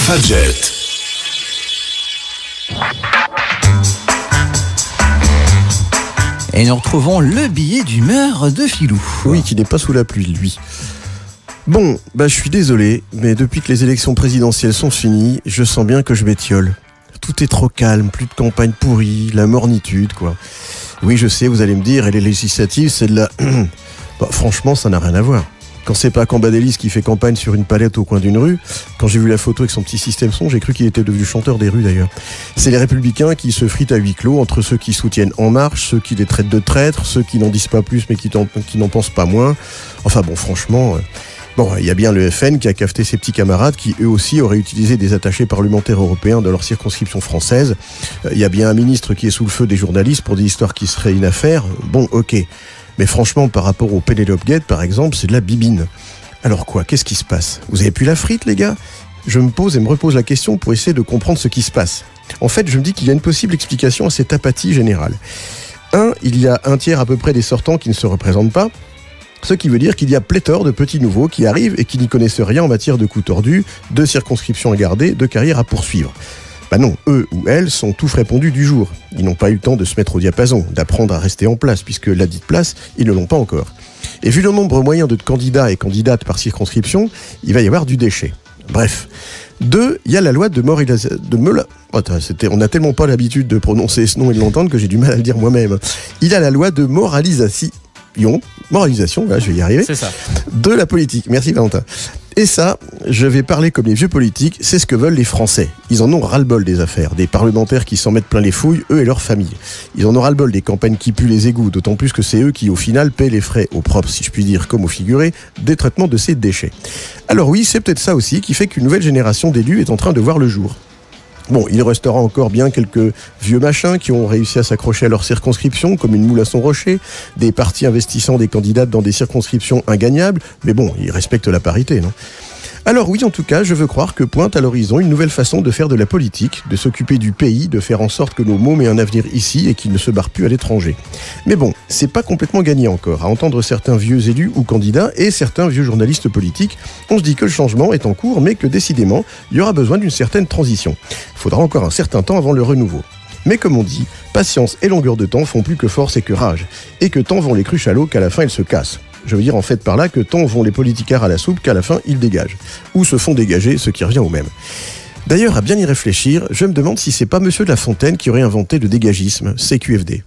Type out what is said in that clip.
Fadjet. Et nous retrouvons le billet d'humeur de Philou. Oui, qui n'est pas sous la pluie, lui. Bon, je suis désolé, mais depuis que les élections présidentielles sont finies, je sens bien que je m'étiole. Tout est trop calme, plus de campagne pourrie, la mornitude, quoi. Oui, je sais, vous allez me dire, et les législatives, c'est de la... franchement, ça n'a rien à voir. Quand c'est pas Cambadélis qui fait campagne sur une palette au coin d'une rue, quand j'ai vu la photo avec son petit système son, j'ai cru qu'il était devenu chanteur des rues d'ailleurs. C'est les Républicains qui se fritent à huis clos entre ceux qui soutiennent En Marche, ceux qui les traitent de traîtres, ceux qui n'en disent pas plus mais qui n'en pensent pas moins. Enfin bon, franchement... il y a bien le FN qui a cafeté ses petits camarades qui, eux aussi, auraient utilisé des attachés parlementaires européens dans leur circonscription française. Il y a bien un ministre qui est sous le feu des journalistes pour des histoires qui seraient une affaire. Bon, ok. Mais franchement, par rapport au Penelope Gate, par exemple, c'est de la bibine. Alors quoi, qu'est-ce qui se passe? Vous avez plus la frite, les gars? Je me pose et me repose la question pour essayer de comprendre ce qui se passe. En fait, je me dis qu'il y a une possible explication à cette apathie générale. Il y a un tiers à peu près des sortants qui ne se représentent pas, ce qui veut dire qu'il y a pléthore de petits nouveaux qui arrivent et qui n'y connaissent rien en matière de coups tordus, de circonscriptions à garder, de carrière à poursuivre. Non, eux ou elles sont tout frais pondus du jour. Ils n'ont pas eu le temps de se mettre au diapason, d'apprendre à rester en place, puisque la dite place, ils ne l'ont pas encore. Et vu le nombre moyen de candidats et candidates par circonscription, il va y avoir du déchet. Bref. 2, il y a la loi de on n'a tellement pas l'habitude de prononcer ce nom et de l'entendre que j'ai du mal à le dire moi-même. Il y a la loi de moralisation, je vais y arriver, c'est ça, de la politique. Merci Valentin. Et ça, je vais parler comme les vieux politiques, c'est ce que veulent les Français. Ils en ont ras-le-bol des affaires, des parlementaires qui s'en mettent plein les fouilles, eux et leurs familles. Ils en ont ras-le-bol des campagnes qui puent les égouts, d'autant plus que c'est eux qui, au final, paient les frais, au propre, si je puis dire, comme au figuré, des traitements de ces déchets. Alors oui, c'est peut-être ça aussi qui fait qu'une nouvelle génération d'élus est en train de voir le jour. Bon, il restera encore bien quelques vieux machins qui ont réussi à s'accrocher à leur circonscription, comme une moule à son rocher, des partis investissant des candidates dans des circonscriptions ingagnables, mais bon, ils respectent la parité, non ? Alors oui, en tout cas, je veux croire que pointe à l'horizon une nouvelle façon de faire de la politique, de s'occuper du pays, de faire en sorte que nos mômes aient un avenir ici et qu'ils ne se barrent plus à l'étranger. Mais bon, c'est pas complètement gagné encore. À entendre certains vieux élus ou candidats et certains vieux journalistes politiques, on se dit que le changement est en cours, mais que décidément, il y aura besoin d'une certaine transition. Il faudra encore un certain temps avant le renouveau. Mais comme on dit, patience et longueur de temps font plus que force et que rage. Et que tant vont les cruches à l'eau qu'à la fin elles se cassent. Je veux dire en fait par là que tant vont les politicards à la soupe qu'à la fin ils dégagent. Ou se font dégager, ce qui revient au même. D'ailleurs, à bien y réfléchir, je me demande si c'est pas Monsieur de La Fontaine qui aurait inventé le dégagisme, CQFD.